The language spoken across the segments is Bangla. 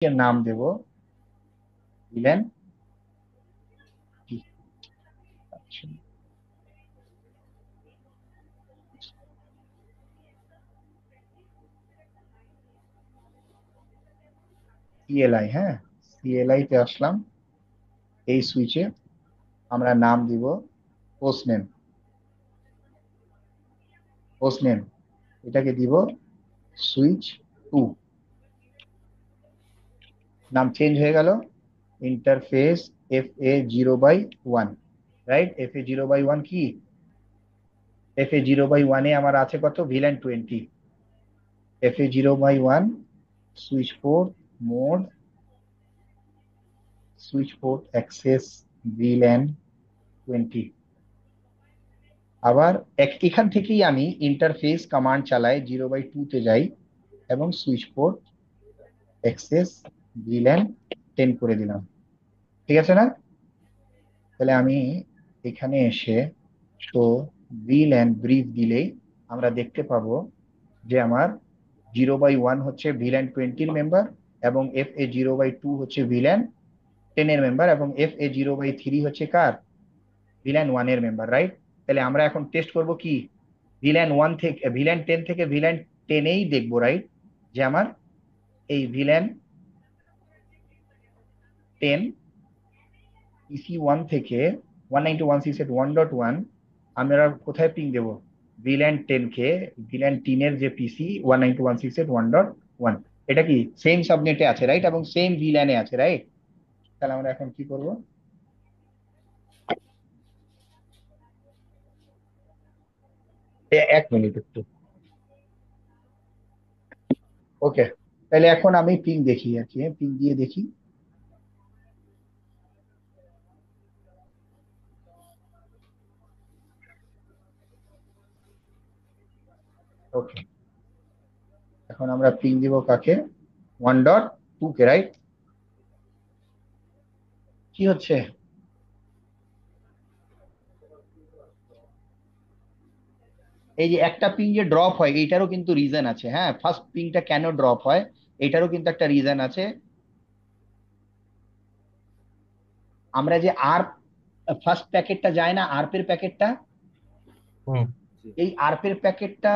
এর নাম দেব ভিলেন টি। আচ্ছা, সিএলআই, হ্যাঁ, সিএলআই তে আসলাম। এই সুইচে আমরা নাম দিব হোস্ট নেম। হোস্ট নেম এটাকে দিব সুইচ টু। নাম চেঞ্জ হয়ে গেল, ইন্টারফেস FA0/1, রাইট? FA0/1 কি? FA0/1 আমার আছে কত? VLAN 20। FA0/1 switch port mode, switch port access VLAN 20। আবার এখান থেকেই আমি ইন্টারফেস কমান্ড চালাই, 0/2 তে যাই এবং সুইচ পোর্ট অ্যাক্সেস VLAN 10 করে দিলাম। ঠিক আছে না? তাহলে আমি এখানে এসে শো VLAN ব্রিফ দিলেই আমরা দেখতে পাবো যে আমার 0/1 হচ্ছে VLAN 20-র মেম্বার, এবং FA0/2 হচ্ছে VLAN 10-এর মেম্বার, এবং FA0/3 হচ্ছে কার? VLAN 1-এর মেম্বার, রাইট? তাহলে আমরা এখন টেস্ট করব কি? VLAN 10 থেকে VLAN 10-এই দেখবো, রাইট? যে আমার এই VLAN 10 PC1 থেকে 192.168.1.1 আমরা কোথায় পিং দেব? VLAN 10 কে, VLAN 10-এর যে পিসি 192.168.1.1, এটা কি সেম সাবনেটে আছে, রাইট? এবং সেম VLAN-এ আছে, রাইট? তাহলে আমরা এখন কি করব? এক মিনিট একটু। ওকে, তাহলে এখন আমি পিং দেখি আর কি, পিং দিয়ে দেখি। ওকে, এখন আমরা পিং দিব কাকে? 1.2 কে, রাইট? কি হচ্ছে? এই যে একটা পিং যে ড্রপ হয়, এইটারও কিন্তু রিজন আছে, হ্যাঁ। ফার্স্ট পিংটা কেন ড্রপ হয়, এটারও কিন্তু একটা রিজন আছে। আমরা যে আর ফার্স্ট প্যাকেটটা যায় না, আরপের প্যাকেটটা, হুম। এই আরপের প্যাকেটটা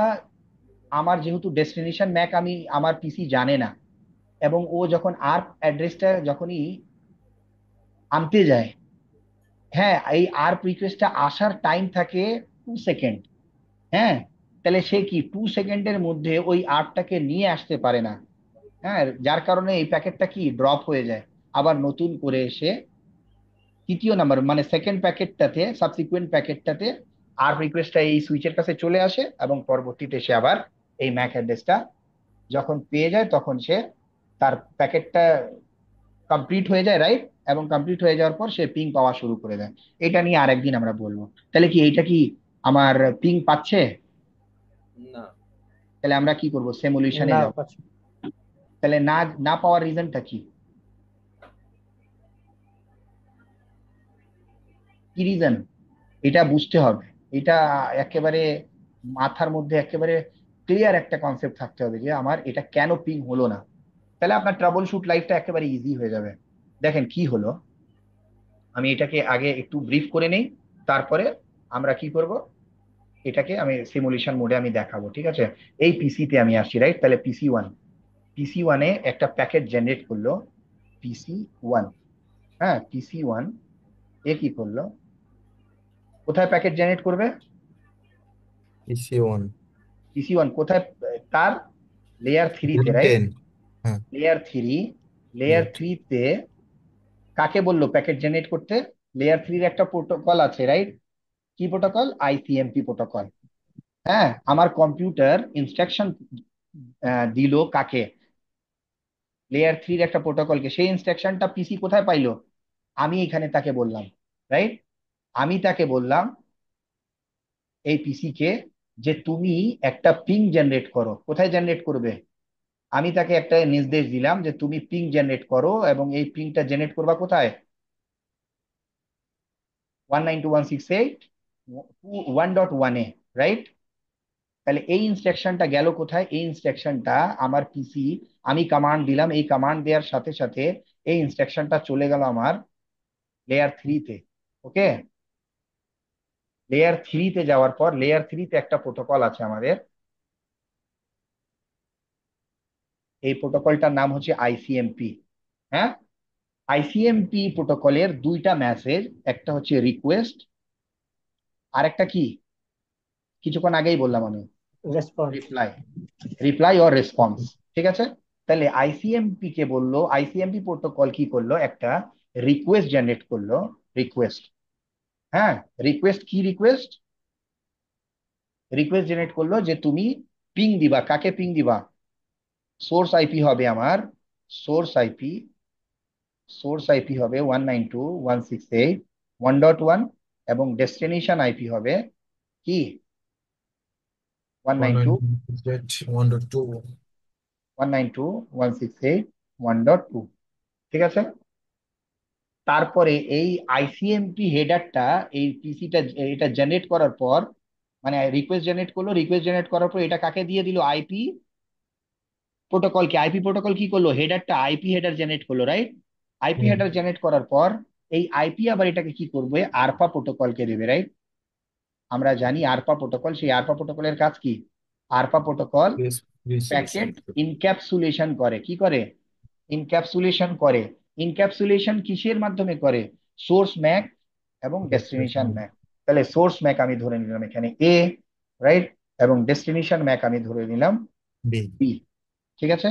আমার যেহেতু ডেস্টিনেশন ম্যাক আমি আমার পিসি জানে না, এবং ও যখন আরপ অ্যাড্রেসটা যখনই আনতে যায়, হ্যাঁ, এই আরপ রিকোয়েস্টটা আসার টাইম থাকে 2 সেকেন্ড, হ্যাঁ। তাহলে সে কি 2 সেকেন্ডের মধ্যে ওই আর্টটাকে নিয়ে আসতে পারে না, হ্যাঁ। যার কারণে এই প্যাকেটটা কি ড্রপ হয়ে যায়। আবার নতুন করে এসে তৃতীয় নাম্বার মানে সেকেন্ড প্যাকেটটাতে, সাবসিকুয়েন্ট প্যাকেটটাতে আর রিকোয়েস্টটা এই সুইচের কাছে চলে আসে, এবং পরবর্তীতে সে আবার এই ম্যাক অ্যাড্রেসটা যখন পেয়ে যায় তখন সে তার প্যাকেটটা কমপ্লিট হয়ে যায়, রাইট? এবং কমপ্লিট হয়ে যাওয়ার পর সে পিং পাওয়া শুরু করে দেয়। এটা নিয়ে আরেকদিন আমরা বলবো। তাহলে কি এইটা কি আমার পিং পাচ্ছে? না। তাহলে আমরা কি করব? সিমুলেশনে না যাব। পাচ্ছি। তাহলে না না পাওয়ার রিজনটা কি? কি রিজন? এটা বুঝতে হবে। এটা একেবারে মাথার মধ্যে একেবারে ক্লিয়ার একটা কনসেপ্ট থাকতে হবে যে আমার এটা কেন পিং হলো না। তাহলে আপনার ট্রাবল শুট লাইফটা একেবারে ইজি হয়ে যাবে। দেখেন কি হলো, আমি এটাকে আগে একটু ব্রিফ করে নেই, তারপরে আমরা কি করব এটাকে আমি সিমুলেশন মোডে আমি দেখাবো, ঠিক আছে? এই পিসিতে আমি আসছি, রাইট? তাহলে পিসি ওয়ানে একটা প্যাকেট জেনারেট করলো। পিসি ওয়ান, হ্যাঁ, পিসি ওয়ান এ কি করলো? কোথায় প্যাকেট জেনারেট করবে? EC1। পিসি ওয়ান কোথায়? তার লেয়ার 3-তে, রাইট? VLAN 10। হ্যাঁ। Layer 3, layer right. থ্রিতে কাকে বললো প্যাকেট জেনারেট করতে? লেয়ার 3-র একটা প্রোটোকল আছে, রাইট? কি প্রোটোকল? ICMP protocol. হ্যাঁ, আমার কম্পিউটার ইনস্ট্রাকশন দিল কাকে? লেয়ার 3-র একটা প্রোটোকলকে। সেই ইনস্ট্রাকশনটা পিসি কোথায় পাইলো? আমি এখানে তাকে বললাম, রাইট? আমি তাকে বললাম এই পিসি কে যে তুমি একটা পিং জেনারেট করো। কোথায় জেনারেট করবে? আমি তাকে একটা নির্দেশ দিলাম যে তুমি পিং জেনারেট করো, এবং এই পিংটা জেনারেট করবা কোথায়? 192.168.1.1-এ, রাইট? তাহলে এই ইনস্ট্রাকশনটা গেল কোথায়? এই ইনস্ট্রাকশনটা আমার পিসি, আমি কমান্ড দিলাম, এই কমান্ড দেওয়ার সাথে সাথে এই ইনস্ট্রাকশনটা চলে গেল আমার লেয়ার 3-তে। ওকে, লেয়ার 3-তে যাওয়ার পর লেয়ার 3-তে একটা প্রোটোকল আছে আমাদের। এই প্রোটোকলটার নাম হচ্ছে আইসিএমপি। হ্যাঁ, আইসিএমপি প্রোটোকলের দুইটা মেসেজ, একটা হচ্ছে রিকোয়েস্ট, আর একটা কি কিছুক্ষণ আগেই বললাম আমি, response. Reply. Reply or response. ঠিক আছে, তাহলে আইসিএমপি কে বললো, আইসিএমপি প্রোটোকল কি করলো, একটা রিকোয়েস্ট জেনারেট করলো। রিকোয়েস্ট, হ্যাঁ, রিকোয়েস্ট কি, রিকোয়েস্ট রিকোয়েস্ট জেনারেট করলো যে তুমি পিং দিবা, কাকে পিং দিবা? সোর্স আইপি হবে আমার, সোর্স আইপি, সোর্স আইপি হবে 192.168.1.1, এবং ডেস্টিনেশন আইপি হবে কি, ওয়ান নাইন টু 192.1.2. 192.168.1.2। ঠিক আছে, তারপরে এই আইসিএমপি হেডারটা, এই পিসিটা এটা জেনারেট করার পর, মানে রিকোয়েস্ট জেনারেট করলো, রিকোয়েস্ট জেনারেট করার পর এটা কাকে দিয়ে দিল? আইপি প্রোটোকলকে। আইপি প্রোটোকল কি করলো? হেডারটা, আইপি হেডার জেনারেট করলো, রাইট? আইপি হুম, হেডার জেনারেট করার পর এই আইপি আবার এটাকে কি করবে? আরপা প্রোটোকলকে দেবে, রাইট? আমরা জানি আরপা প্রোটোকল, সেই আরপা প্রোটোকলের কাজ কি? ARP protocol resource packet output. Encapsulation করে। কি করে? ইনক্যাপসুলেশন করে। ইনক্যাপসুলেশন কিসের মাধ্যমে করে? সোর্স ম্যাক এবং ডেস্টিনেশন Destination ম্যাক। তাহলে সোর্স ম্যাক আমি ধরে নিলাম এখানে এ, রাইট, এবং ডেস্টিনেশন ম্যাক আমি ধরে নিলাম B. বি। ঠিক আছে,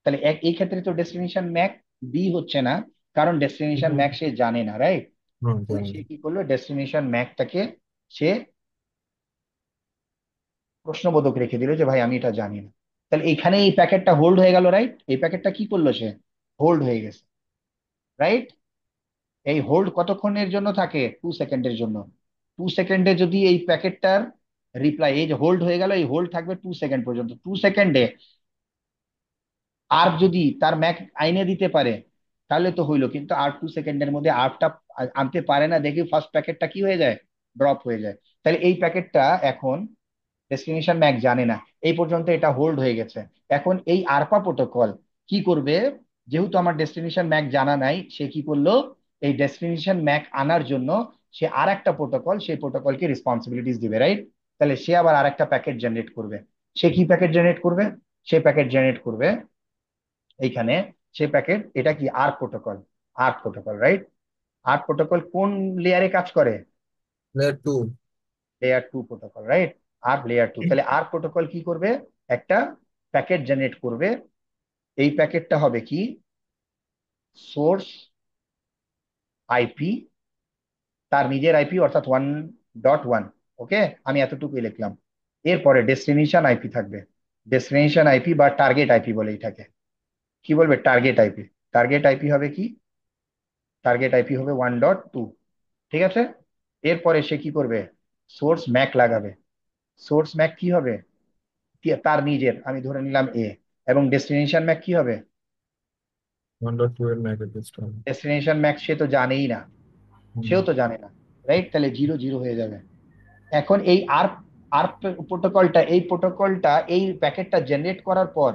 তাহলে এই ক্ষেত্রে তো ডেস্টিনেশন ম্যাক বি হচ্ছে না, কারণ ডেস্টিনেশন ম্যাক সে জানে না, রাইট? হুম, তাহলে জানি। সে কি করলো? ডেস্টিনেশন ম্যাকটাকে সে প্রশ্নবোধক রেখে দিল যে ভাই আমি এটা জানি না। তাহলে এখানে এই প্যাকেটটা হোল্ড হয়ে গেল, রাইট? এই প্যাকেটটা কি করলো? সে হোল্ড হয়ে গেছে, রাইট? এই হোল্ড কতক্ষণের জন্য থাকে? 2 সেকেন্ডের জন্য। 2 সেকেন্ডে যদি এই প্যাকেটটার রিপ্লাই, এই যে হোল্ড হয়ে গেল, এই হোল্ড থাকবে 2 সেকেন্ড পর্যন্ত। 2 সেকেন্ডে আর যদি তার ম্যাক আইনে দিতে পারে তাহলে তো হইলো, কিন্তু আর 2 সেকেন্ডের মধ্যে আরটা আনতে পারে না দেখে ফার্স্ট প্যাকেটটা কি হয়ে যায়? ড্রপ হয়ে যায়। তাহলে এই প্যাকেটটা এখন ডেস্টিনেশন ম্যাক জানে না, এই পর্যন্ত এটা হোল্ড হয়ে গেছে। এখন এই আরপা প্রোটোকল কি করবে? যেহেতু আমার ডেস্টিনেশন ম্যাক জানা নাই, সে কি করলো? এই ডেস্টিনেশন ম্যাক আনার জন্য সে আর একটা প্রোটোকল, সেই প্রোটোকলকে রেসপন্সিবিলিটিস দিবে, রাইট? তাহলে সে আবার আর একটা প্যাকেট জেনারেট করবে। সে কি প্যাকেট জেনারেট করবে? সে প্যাকেট জেনারেট করবে এইখানে, সে প্যাকেট, এটা কি ARP protocol, ARP protocol, right? ARP protocol কোন লেয়ারে কাজ করে? Layer 2. Layer 2 protocol, right? আর লেয়ার 2, তাহলে আর প্রোটোকল কি করবে? একটা প্যাকেট জেনারেট করবে। এই প্যাকেটটা হবে কি? সোর্স আইপি, তার নিজের আইপি, অর্থাৎ 1.1। ওকে, আমি এতটুকুই লিখলাম। এরপরে ডেস্টিনেশন আইপি থাকবে। ডেস্টিনেশন আইপি বা টার্গেট আইপি বলে এটাকে। কি বলবে? Target IP. টার্গেট আইপি হবে কি? টার্গেট আইপি হবে 1.2। ঠিক আছে, এরপরে সে কি করবে? সোর্স ম্যাক লাগাবে। সোর্স ম্যাক কি হবে? তার নিজের, আমি ধরে নিলাম এ, এবং ডেস্টিনেশন ম্যাক কি হবে? 1.2 এর ম্যাক অ্যাড্রেস টা। ডেস্টিনেশন ম্যাক সে তো জানেই না, হুম, সেও তো জানে না, রাইট? তাহলে 0 0 হয়ে যাবে। এখন এই আর আর প্রোটোকলটা, এই প্রোটোকলটা এই প্যাকেটটা জেনারেট করার পর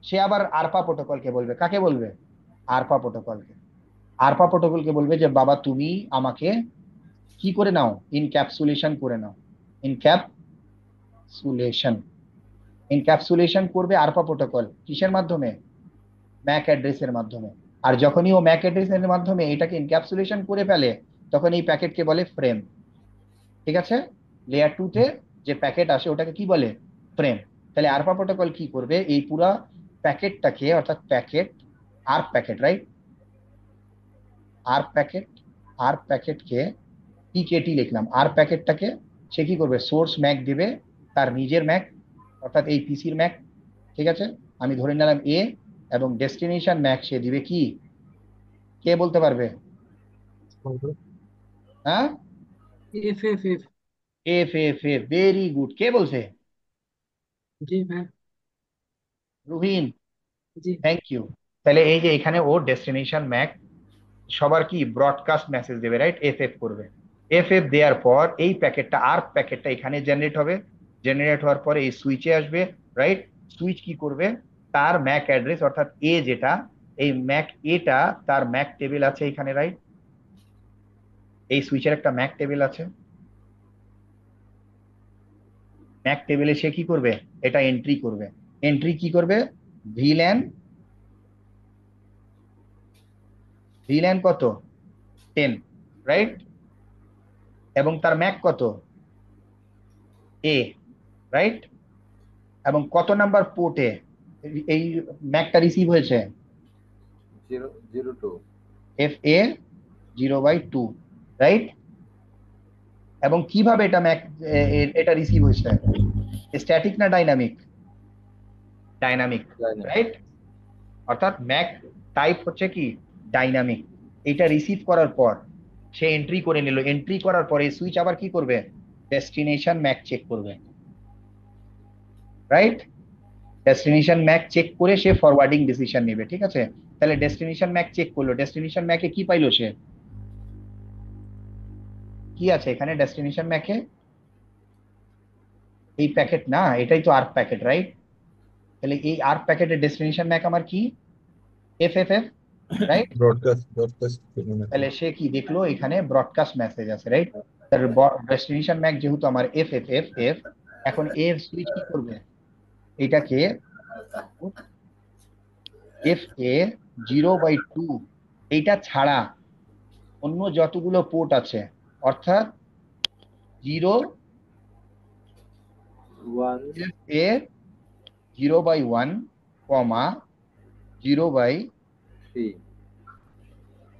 সে আবার আরপা প্রোটোকলকে বলবে। কাকে বলবে? আরপা প্রোটোকলকে। আরপা প্রোটোকলকে বলবে যে বাবা তুমি আমাকে কি করে নাও? ইনক্যাপসুলেশন করে নাও। ইনক্যাপসুলেশন, ইনক্যাপসুলেশন করবে আরপা প্রোটোকল কিসের মাধ্যমে? ম্যাক অ্যাড্রেসের মাধ্যমে। আর যখনই ও ম্যাক অ্যাড্রেসের মাধ্যমে এটাকে ইনক্যাপসুলেশন করে ফেলে, তখন এই প্যাকেটকে বলে ফ্রেম। ঠিক আছে, লেয়ার 2-তে যে প্যাকেট আসে ওটাকে কি বলে? ফ্রেম। তাহলে আরপা প্রোটোকল কি করবে? এই পুরা প্যাকেটটাকে, অর্থাৎ প্যাকেট, আর প্যাকেট, রাইট, আর প্যাকেট, আর প্যাকেটকে পিকেটি লিখলাম, আর প্যাকেটটাকে সে কি করবে? সোর্স ম্যাক দিবে, তার নিজের ম্যাক, অর্থাৎ এই পিসির ম্যাক। ঠিক আছে, আমি ধরে নিলাম এ, এবং ডেস্টিনেশন ম্যাক সে দিবে কি? কে বলতে পারবে? হ্যাঁ, F F F. F F F, very good. কে বলছে? জি ভাই। রুহিন, জি। Thank you. তাহলে এই যে এখানে ও ডেস্টিনেশন ম্যাক সবার কি ব্রডকাস্ট মেসেজ দেবে, রাইট? এফ এফ করবে। এফ এফ দেওয়ার পর এই প্যাকেটটা, আর প্যাকেটটা এখানে জেনারেট হবে। জেনারেট হওয়ার পরে এই সুইচে আসবে, রাইট? সুইচ কি করবে, তার ম্যাক অ্যাড্রেস অর্থাৎ এ যেটা, এই ম্যাক এটা তার ম্যাক টেবিল আছে এখানে, রাইট? এই সুইচের একটা ম্যাক টেবিল আছে। ম্যাক টেবিলে সে কি করবে, এটা এন্ট্রি করবে। এন্ট্রি কি করবে, ভিল্যান, ভিল্যান কত, 10, রাইট? এবং তার ম্যাক কত, এ, রাইট? এবং কত নাম্বার পোর্টে এই ম্যাকটা রিসিভ হয়েছে, 002 FA 0/2, রাইট? এবং কিভাবে এটা ম্যাক, এটা রিসিভ হয়েছে, স্ট্যাটিক না ডাইনামিক? Dynamic, Dynamic. রাইট? অর্থাৎ ম্যাক টাইপ হচ্ছে কি, ডাইনামিক। এটা রিসিভ করার পর সে এন্ট্রি করে নিল, এন্ট্রি করার পরে সুইচ আবার কি করবে, ডেস্টিনেশন ম্যাক চেক করবে, রাইট? ডেস্টিনেশন ম্যাক চেক করে সে ফরওয়ার্ডিং ডিসিশন নেবে, ঠিক আছে? তাহলে ডেস্টিনেশন ম্যাক চেক করলো, ডেস্টিনেশন ম্যাকে কি পাইলো সে, কি আছে এখানে ডেস্টিনেশন ম্যাকে, এই প্যাকেট না, এটাই তো আর্ক প্যাকেট, রাইট? তাহলে এই আর্ক প্যাকেটের ডেস্টিনেশন ম্যাক আমার কি, FFF, রাইট? ব্রডকাস্ট তাহলে সে কি দেখলো, এখানে ব্রডকাস্ট মেসেজ আছে, রাইট? তার ডেস্টিনেশন ম্যাক যেহেতু আমার FFFF, এখন এর সুইচ কি করবে, এটাকে FA 0/2 এইটা ছাড়া অন্য যতগুলো পোর্ট আছে, অর্থাৎ 0, 1 FA 0/1, 0/3,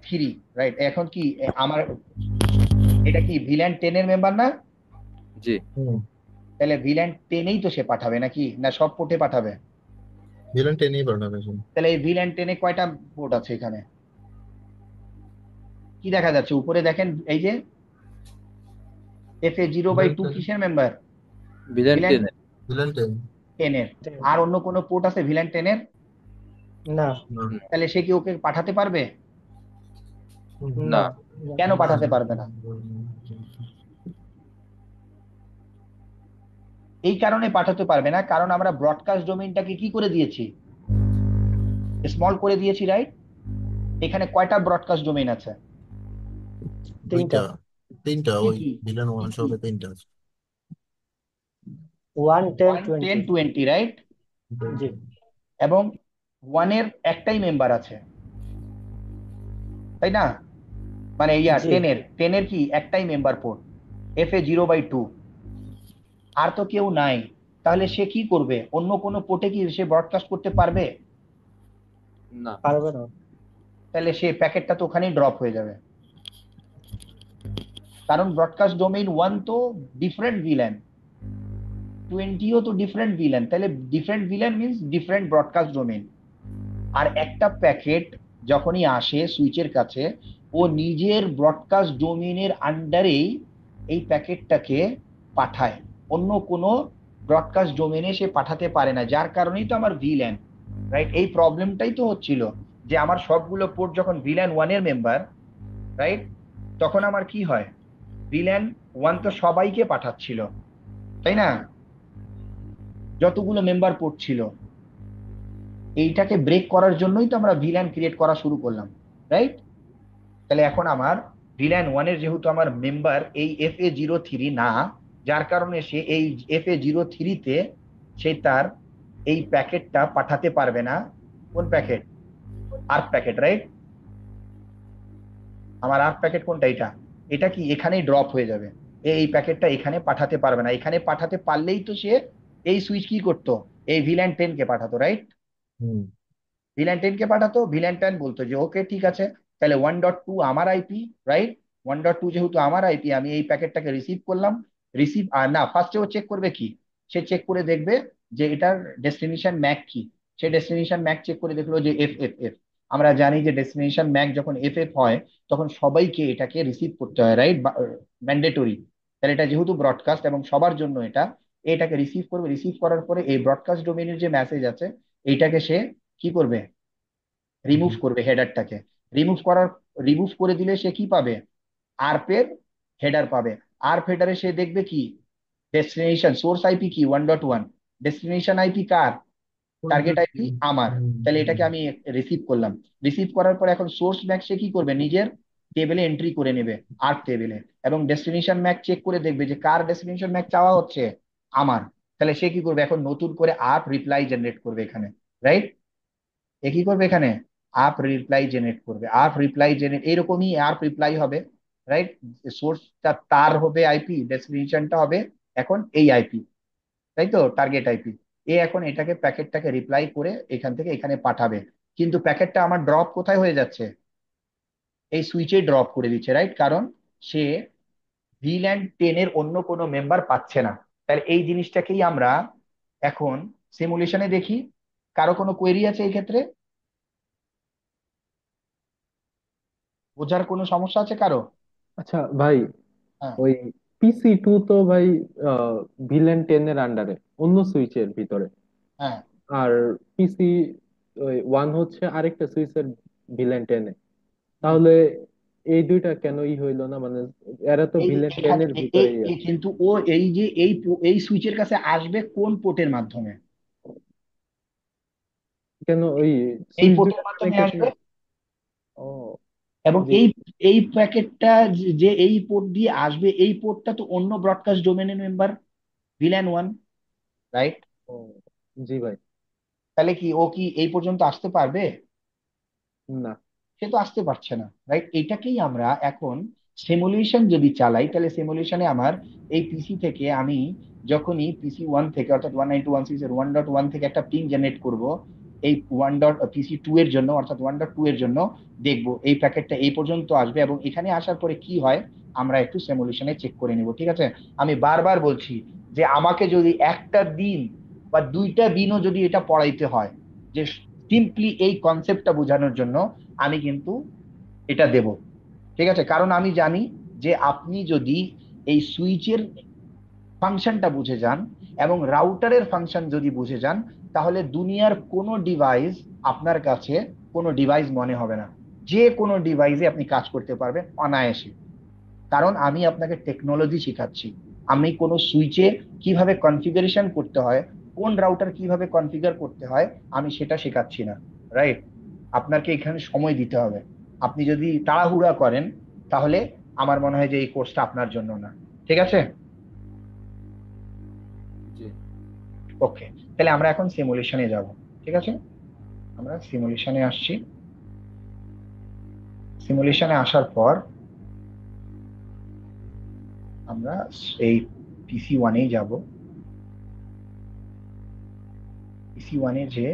3 রাইট? এখন কি আমার এটা কি ভিল্যান 10 এর মেম্বার না? জি তাহলে ভিল্যান 10এই তো সে পাঠাবে নাকি, না সব পোর্টে পাঠাবে? ভিলেন টেনেই পাঠাবে। তাহলে এই ভিল্যান 10 এ কয়টা পোর্ট আছে এখানে, কি দেখা যাচ্ছে উপরে দেখেন, এই যে FA 0/2 কিসের মেম্বার, ভিলেন ভিল্যান 10 ভিলেন টেন 10 এর। আর অন্য কোনো পোর্ট আছে ভিল্যান 10 এর? না না তাহলে সে কি ওকে পাঠাতে পারবে, না কেন পাঠাতে পারবে না? এই কারণে পাঠাতে পারবে না কারণ আমরা ব্রডকাস্ট ডোমেইনটাকে কি করে দিয়েছি, স্মল করে দিয়েছি, রাইট? এখানে কয়টা ব্রডকাস্ট ডোমেইন আছে, দুইটা তিনটা, কি ওই কি ভিলেন কি ওয়ান কি? সহ তিনটা আছে। 1 10 1 10 20 20, রাইট? জি এবং 1 এর একটাই মেম্বার আছে, তাই না? মানে ইয়া জি 10 এর কি একটাই মেম্বার পোর্ট, FA 0/2, আর তো কেউ নাই। তাহলে সে কি করবে, অন্য কোনো পোর্টে কি সে ব্রডকাস্ট করতে পারবে? না পারবে না তাহলে সে প্যাকেটটা তো ওখানেই ড্রপ হয়ে যাবে, কারণ ব্রডকাস্ট ডোমেইন 1 তো ডিফারেন্ট ভিলেন, 20ও তো ডিফারেন্ট ভিলেন, তাহলে different VLAN means different broadcast domain. আর একটা প্যাকেট যখনই আসে সুইচের কাছে, ও নিজের ব্রডকাস্ট ডোমেইনের আন্ডারেই এই প্যাকেটটাকে পাঠায়, অন্য কোনো ব্রডকাস্ট ডোমেইনে সে পাঠাতে পারে না, যার কারণেই তো আমার ভিল্যান, রাইট? এই প্রবলেমটাই তো হচ্ছিল যে আমার সবগুলো পোর্ট যখন ভিল্যান 1 এর মেম্বার, রাইট, তখন আমার কি হয়, ভিল্যান 1 তো সবাইকে পাঠাচ্ছিল, তাই না? যতগুলো মেম্বার পোর্ট ছিল, এইটাকে ব্রেক করার জন্যই তো আমরা ভিল্যান ক্রিয়েট করা শুরু করলাম, রাইট? তাহলে এখন আমার ভিল্যান 1 এর যেহেতু আমার মেম্বার এই FA 03 না, যার কারণে সে এই FA 03 তে সে তার এই প্যাকেটটা পাঠাতে পারবে না। কোন প্যাকেট, আর্ক প্যাকেট, রাইট? আমার আর্ক প্যাকেট কোনটা, এটা, এটা কি এখানেই ড্রপ হয়ে যাবে, এই প্যাকেটটা এখানে পাঠাতে পারবে না। এখানে পাঠাতে পারলেই তো সে এই সুইচ কি করতো, এই ভিল্যান 10 কে পাঠাতো, রাইট? হুম ভিল্যান 10 কে পাঠাতো, ভিল্যান 10 বলতো যে ওকে ঠিক আছে, তাহলে 1.2 আমার আইপি, রাইট? 1.2 যেহেতু আমার আইপি, আমি এই প্যাকেটটাকে রিসিভ করলাম। রিসিভ আর না, ফার্স্টে ও চেক করবে কি, সে চেক করে দেখবে যে এটার ডেস্টিনেশন ম্যাক কি। সে ডেস্টিনেশন ম্যাক চেক করে দেখলো যে FFF। আমরা জানি যে ডেস্টিনেশন ম্যাক যখন FF হয় তখন সবাইকে এটাকে রিসিভ করতে হয়, রাইট? ম্যান্ডেটরি। তাহলে এটা যেহেতু ব্রডকাস্ট এবং সবার জন্য এটা, এটাকে রিসিভ করবে, রিসিভ করার পরে এই ব্রডকাস্ট ডোমেইনের যে মেসেজ আছে এইটাকে সে কি করবে, রিমুভ করবে, হেডারটাকে রিমুভ করার, রিমুভ করে দিলে সে কি পাবে, আরপের হেডার পাবে। আরপ হেডারে সে দেখবে কি, ডেস্টিনেশন সোর্স আইপি কি 1.1, ডেস্টিনেশন আইপি কার, টার্গেট আইপি আমার। তাহলে এটাকে আমি রিসিভ করলাম। রিসিভ করার পর এখন সোর্স ম্যাক সে কি করবে, নিজের টেবিলে এন্ট্রি করে নেবে, আর্ক টেবিলে, এবং ডেস্টিনেশন ম্যাক চেক করে দেখবে যে কার ডেস্টিনেশন ম্যাক চাওয়া হচ্ছে, আমার। তাহলে সে কি করবে, এখন নতুন করে আপ রিপ্লাই জেনারেট করবে এখানে, রাইট? এ কি করবে এখানে, আপ রিপ্লাই জেনারেট করবে। আপ রিপ্লাই জেনারেট এরকমই আপ রিপ্লাই হবে, রাইট? সোর্সটা তার হবে আইপি, ডেস্টিনেশনটা হবে এখন এই আইপি, তাই তো, টার্গেট আইপি। এ এখন এটাকে প্যাকেটটাকে রিপ্লাই করে এখান থেকে এখানে পাঠাবে। কিন্তু প্যাকেটটা আমার ড্রপ কোথায় হয়ে যাচ্ছে, এই সুইচে ড্রপ করে দিচ্ছে, রাইট? কারণ সে ভিল্যান্ড 10 এর অন্য কোনো মেম্বার পাচ্ছে না। তাহলে এই জিনিসটাকেই আমরা এখন সিমুলেশনে দেখি। কারো কোনো কোয়েরি আছে এই ক্ষেত্রে, বোঝার কোনো সমস্যা আছে কারো? আচ্ছা ভাই, হ্যাঁ, ওই PC2 তো ভাই ভিলেন 10 এর আন্ডারে, অন্য সুইচের ভিতরে। হ্যাঁ। আর PC1 হচ্ছে আরেকটা সুইচের ভিলেন 10-এ। তাহলে এই দুইটা কেন হইলো না, মানে এরা তো এই ভিলেন 10 এখানে এর ভিতরেই আছে। কিন্তু ও এই যে এই সুইচের কাছে আসবে কোন পোর্টের মাধ্যমে, কেন ওই এই সুইচ পোর্টের দুইটা মাধ্যমে কানেক্টেড আসবে। না? ও, এবং জি। এই প্যাকেটটা যে এই পোর্ট দিয়ে আসবে, এই পোর্টটা তো অন্য ব্রডকাস্ট ডোমেনের মেম্বার, ভিল্যান 1, রাইট? ও, জি ভাই। তাহলে কি ও কি এই পর্যন্ত আসতে পারবে? না। সে তো আসতে পারছে না, রাইট? এইটাকেই আমরা এখন সিমুলেশন যদি চালাই, তাহলে সিমুলেশনে আমার এই পিসি থেকে আমি যখনই PC1 থেকে অর্থাৎ 192.168.1.1 থেকে একটা পিং জেনারেট করব, এই PC2 এর জন্য অর্থাৎ 1.2 এর জন্য, দেখব এই প্যাকেটটা এই পর্যন্ত আসবে এবং এখানে আসার পরে কি হয় আমরা একটু সিমুলেশনে চেক করে নিব, ঠিক আছে? আমি বারবার বলছি যে আমাকে যদি একটা দিন বা দুইটা দিনও যদি এটা পড়াইতে হয়, যে সিম্পলি এই কনসেপ্টটা বোঝানোর জন্য, আমি কিন্তু এটা দেব, ঠিক আছে? কারণ আমি জানি যে আপনি যদি এই সুইচের ফাংশনটা বুঝে যান এবং রাউটারের ফাংশন যদি বুঝে যান, তাহলে দুনিয়ার কোনো ডিভাইস আপনার কাছে কোনো ডিভাইস মনে হবে না। যে কোনো ডিভাইসে আপনি কাজ করতে পারবেন অনায়াসে। কারণ আমি আপনাকে টেকনোলজি শেখাচ্ছি। আমি কোনো সুইচে কিভাবে কনফিগারেশন করতে হয়, কোন রাউটার কিভাবে কনফিগার করতে হয়, আমি সেটা শেখাচ্ছি না, রাইট? আপনাকে এখানে সময় দিতে হবে। আপনি যদি তাড়াহুড়া করেন, তাহলে আমার মনে হয় যে এই কোর্সটা আপনার জন্য না, ঠিক আছে? জি। ওকে, তাহলে আমরা এখন সিমুলেশনে যাব, ঠিক আছে? আমরা সিমুলেশনে আসছি। সিমুলেশনে আসার পর আমরা এই PC1-এই যাব। PC1-এ যে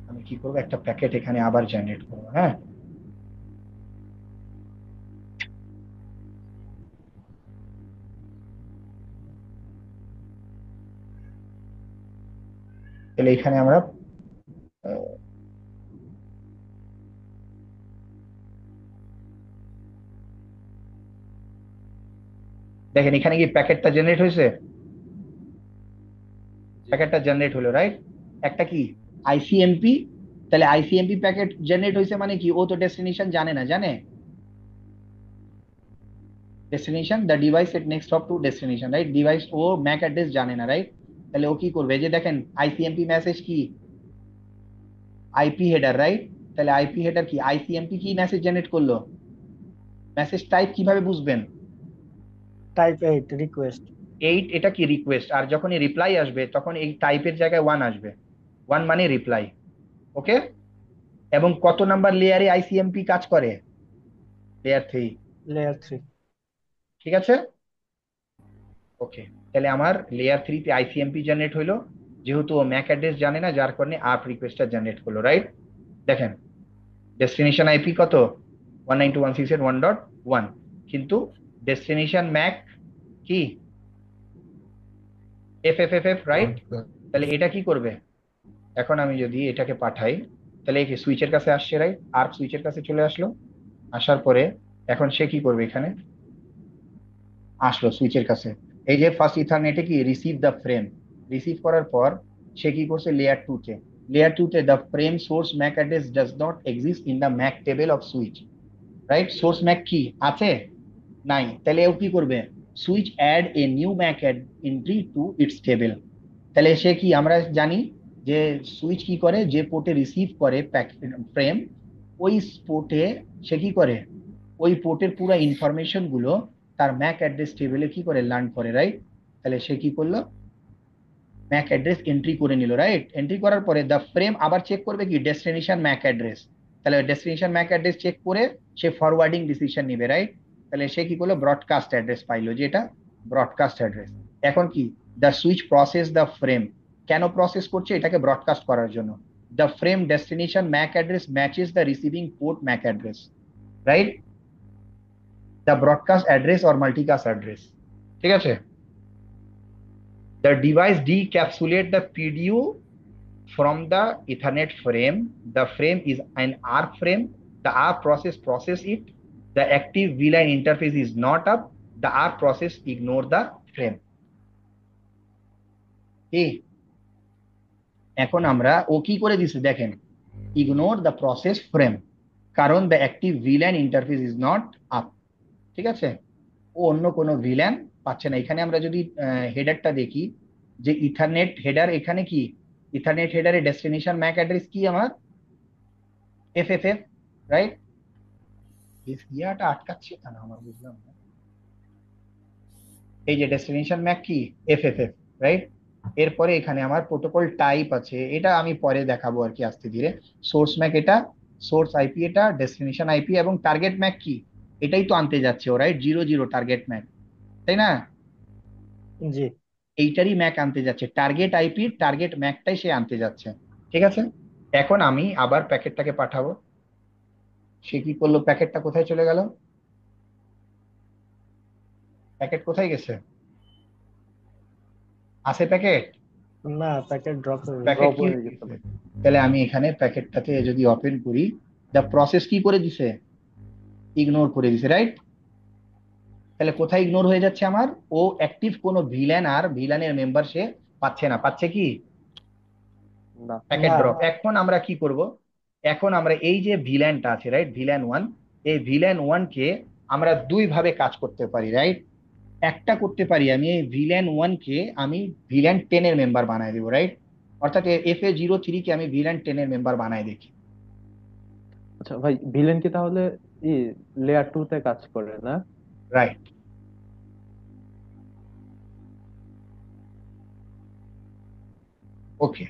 আমি কি করবো, একটা প্যাকেট এখানে আবার জেনারেট করবো, হ্যাঁ? তাহলে এখানে আমরা আহ, দেখেন এখানে কি প্যাকেটটা জেনারেট হয়েছে, জি। প্যাকেটটা জেনারেট হলো, রাইট? একটা কি আইসিএমপি। তাহলে আইসিএমপি প্যাকেট জেনারেট হয়েছে মানে কি, ও তো ডেস্টিনেশন জানে না, জানে? Destination, the device set next hop to destination, right? Device ও ম্যাক অ্যাড্রেস জানে না, রাইট? তাহলে ও কি করবে, এই যে দেখেন আইসিএমপি মেসেজ কি, আইপি হেডার, রাইট? তাহলে আইপি হেডার কি, আইসিএমপি কি মেসেজ জেনারেট করলো, মেসেজ টাইপ কিভাবে বুঝবেন? Type 8 request. 8, এটা কি রিকোয়েস্ট, আর যখনই রিপ্লাই আসবে তখন এই টাইপের জায়গায় 1 আসবে, 1 মানে রিপ্লাই, ওকে? এবং কত নাম্বার লেয়ারে আইসিএমপি কাজ করে, লেয়ার 3, লেয়ার 3। ঠিক আছে? ওকে, তাহলে আমার লেয়ার 3 তে আইসিএমপি জেনারেট হইলো, যেহেতু ও ম্যাক অ্যাড্রেস জানে না, যার কারণে আপ রিকোয়েস্টটা জেনারেট করলো, রাইট? দেখেন ডেস্টিনেশন আইপি কত, 192.168.1.1, কিন্তু ডেস্টিনেশন ম্যাক কি FFFF, রাইট? তাহলে এটা কি করবে, এখন আমি যদি এটাকে পাঠাই, তাহলে এই সুইচের কাছে আসছে, রাইট? আর্ক সুইচের কাছে চলে আসলো। আসার পরে এখন সে কি করবে, এখানে আসলো সুইচের কাছে। এই যে ফার্স্ট ইথারনেটে কি রিসিভ দ্য ফ্রেম, রিসিভ করার পর সে কি করছে, লেয়ার 2-তে, লেয়ার 2-তে the frame source MAC address does not exist in the MAC table of switch, right? Source MAC কি আছে, নাই। তাহলে ও কি করবে, switch add a new MAC entry to its table. তাহলে সে কি, আমরা জানি যে সুইচ কি করে, যে পোর্টে রিসিভ করে ফ্রেম, ওই পোর্টে সে কি করে, ওই পোর্টের পুরো ইনফরমেশন গুলো তার ম্যাক অ্যাড্রেস টেবিলে কি করে লার্ন করে, রাইট? তাহলে সে কি করলো, ম্যাক অ্যাড্রেস এন্ট্রি করে নিল, রাইট? এন্ট্রি করার পরে দ্য ফ্রেম আবার চেক করবে কি ডেস্টিনেশন ম্যাক অ্যাড্রেস। তাহলে ডেস্টিনেশন ম্যাক অ্যাড্রেস চেক করে সে ফরওয়ার্ডিং ডিসিশন নিবে, রাইট? তাহলে সে কি করলো, ব্রডকাস্ট অ্যাড্রেস পাইলো, যে এটা ব্রডকাস্ট অ্যাড্রেস। এখন কি, the switch process the frame, কেন প্রসেস করছে, এটাকে ব্রডকাস্ট করার জন্য। The frame destination Mac address matches the receiving port Mac address, right? The broadcast address or multicast address, ঠিক আছে? The device decapsulate the PDU from the Ethernet frame. The frame is an ARP frame. The ARP process it. The active VLAN interface is not up. The ARP process ignore the frame. এই এখন আমরা ও কি করে দিছে দেখেন, ইগনোর দ্য প্রসেস ফ্রেম, কারণ the active VLAN interface is not up, ঠিক আছে? ও অন্য কোনো ভিল্যান পাচ্ছে না। এখানে আমরা যদি হেডারটা দেখি, যে ইথারনেট হেডার, এখানে কি ইথারনেট হেডারে ডেস্টিনেশন ম্যাক অ্যাড্রেস কি আমার এফএফএফ, রাইট? ইয়াটা আটকাচ্ছে কেন আমার বুঝলাম না। এই যে ডেস্টিনেশন ম্যাক কি এফএফএফ, রাইট? এরপরে এখানে আমার প্রোটোকল টাইপ আছে, এটা আমি পরে দেখাবো আর কি আস্তে ধীরে। সোর্স ম্যাক এটা, সোর্স আইপি এটা, ডেস্টিনেশন আইপি, এবং টার্গেট ম্যাক কি, এটাই তো আনতে যাচ্ছে ও, রাইট? 00 টার্গেট ম্যাক, তাই না? জি। এইটারই ম্যাক আনতে যাচ্ছে, টার্গেট আইপি টার্গেট ম্যাকটাই সে আনতে যাচ্ছে, ঠিক আছে? এখন আমি আবার প্যাকেটটাকে পাঠাবো। সে কি করলো, প্যাকেটটা কোথায় চলে গেল, প্যাকেট কোথায় গেছে, আছে প্যাকেট? না, প্যাকেট ড্রপ হয়ে গেছে। প্যাকেট Drop কি হয়ে হয়ে গেছে। গেছে? তাহলে আমি এখানে প্যাকেটটাতে যদি ওপেন করি, দ্য প্রসেস কি করে দিছে, ইগনোর করে দিছে, রাইট? তাহলে কোথায় ইগনোর হয়ে যাচ্ছে আমার, ও অ্যাক্টিভ কোনো ভিলেন আর ভিলেনের মেম্বার সে পাচ্ছে না, পাচ্ছে কি না। প্যাকেট না। ড্রপ। এখন আমরা কি করব, এখন আমরা এই যে ভিলেনটা আছে, রাইট, ভিলেন ওয়ান, এই ভিলেন ওয়ান কে আমরা দুই ভাবে কাজ করতে পারি, রাইট? একটা করতে পারি, আমি এই ভিলেন ওয়ান কে আমি ভিলেন 10 এর মেম্বার বানাই দেবো, রাইট? অর্থাৎ FA03 কে আমি ভিলেন 10 এর মেম্বার বানাই দেখি, আচ্ছা ভাই, ভিলেন কি তাহলে লেয়ার 2 তে কাজ করে না? রাইট? ওকে,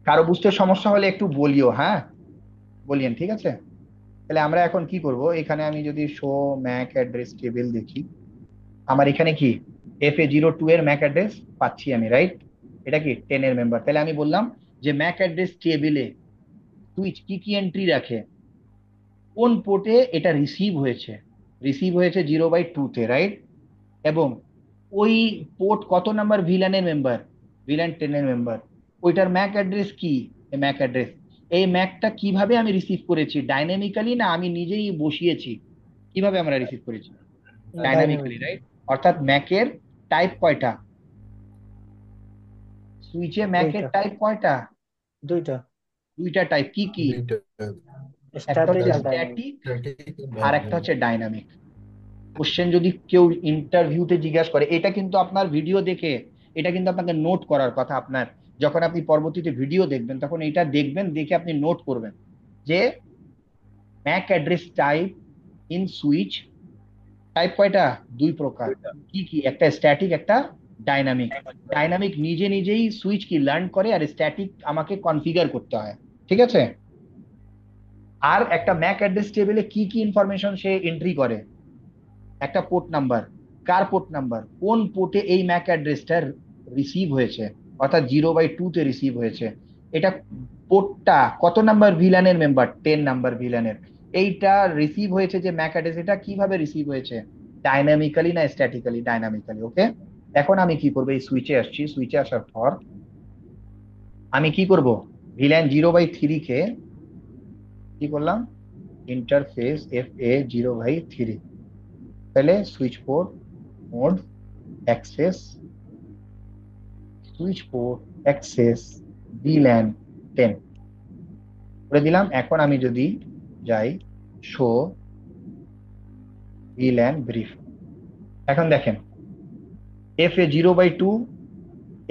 কারো বুঝতে সমস্যা হলে একটু বলিও, হ্যাঁ বলিয়েন, ঠিক আছে? তাহলে আমরা এখন কি করব, এখানে আমি যদি শো ম্যাক অ্যাড্রেস টেবিল দেখি, আমার এখানে কি FA02 এর ম্যাক অ্যাড্রেস পাচ্ছি আমি, রাইট? এটা কি 10 এর মেম্বার। তাহলে আমি বললাম যে ম্যাক অ্যাড্রেস টেবিলে সুইচ কি কি এন্ট্রি রাখে, কোন পোর্টে এটা রিসিভ হয়েছে, রিসিভ হয়েছে 0/2 তে, রাইট? এবং ওই পোর্ট কত নাম্বার ভিলানের মেম্বার, ভিলান 10 এর মেম্বার, ওইটার ম্যাক অ্যাড্রেস কি, এই ম্যাক অ্যাড্রেস, এই ম্যাকটা কিভাবে আমি রিসিভ করেছি, ডাইনামিক্যালি না আমি নিজেই বসিয়েছি, কিভাবে আমরা রিসিভ করেছি, ডাইনামিক্যালি, রাইট? অর্থাৎ ম্যাকের টাইপ কয়টা, সুইচে ম্যাকের দুইটা। টাইপ কয়টা, দুইটা, দুইটা টাইপ, কি কি, দুইটা একটা হচ্ছে স্ট্যাটিক আর ডাইনামিক। স্ট্যাটিক আর একটা হচ্ছে ডাইনামিক। কোশ্চেন যদি কেউ ইন্টারভিউতে জিজ্ঞাসা করে, এটা কিন্তু আপনার ভিডিও দেখে, এটা কিন্তু আপনাকে নোট করার কথা আপনার, যখন আপনি পরবর্তীতে ভিডিও দেখবেন তখন এটা দেখবেন, দেখে আপনি নোট করবেন যে Mac address type in switch type কয়টা, দুই প্রকার, কি কি, একটা স্ট্যাটিক একটা ডাইনামিক। ডাইনামিক নিজে নিজেই সুইচ কি লার্ন করে, আর স্ট্যাটিক আমাকে কনফিগার করতে হয়, ঠিক আছে? আর একটা ম্যাক অ্যাড্রেস টেবিলে কি কি ইনফরমেশন সে এন্ট্রি করে, একটা পোর্ট নাম্বার, কার পোর্ট নাম্বার, কোন পোর্টে এই ম্যাক অ্যাড্রেসটা রিসিভ হয়েছে, অর্থাৎ 0/2 তে রিসিভ হয়েছে, এটা পোর্টটা কত নাম্বার ভিলানের মেম্বার, 10 নাম্বার ভিলানের, এইটা রিসিভ হয়েছে যে ম্যাক অ্যাড্রেস, এটা কিভাবে রিসিভ হয়েছে, ডাইনামিক্যালি না স্ট্যাটিক্যালি, ডাইনামিক্যালি। ওকে, এখন আমি কি করবো, এই সুইচে আসছি, সুইচে আসার পর আমি কি করব, ভিলান 0/3 কে কি করলাম, ইন্টারফেস FA0/3, তাহলে switch port mode access, switch port access VLAN 10 করে দিলাম। এখন আমি যদি যাই শো ভিলেন ব্রিফ। এখন দেখেন FA0/2,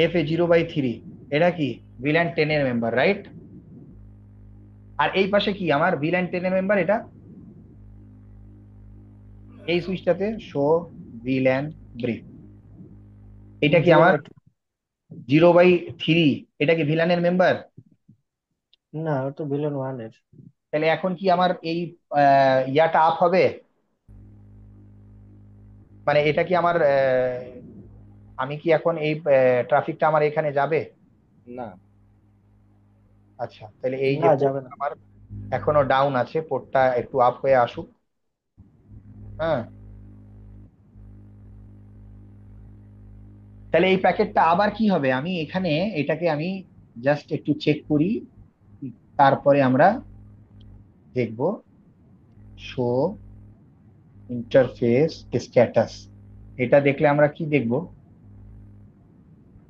FA0/3, এটা কি ভিলেন 10 এর মেম্বার, রাইট? আর এই পাশে কি আমার ভিলেন 10 এর মেম্বার, এটা এই সুইচটাতে শো ভিলেন ব্রিফ। এটা কি আমার 0/2 0/3, এটা কি ভিলেনের মেম্বার? না, ও তো ভিলেন 1 এর। তাহলে এখন কি আমার এই ইয়াটা আপ হবে? মানে এটা কি আমার আমি কি এখন এই ট্রাফিকটা আমার এখানে যাবে? না। আচ্ছা, তাহলে এই যে না, পোর্ট যাবে না। আমার এখনো ডাউন আছে, পোর্টটা একটু আপ হয়ে আসুক। হ্যাঁ, তাহলে এই প্যাকেটটা আবার কি হবে, আমি এখানে এটাকে আমি জাস্ট একটু চেক করি, তারপরে আমরা দেখব শো ইন্টারফেস স্ট্যাটাস। এটা দেখলে আমরা কি দেখব,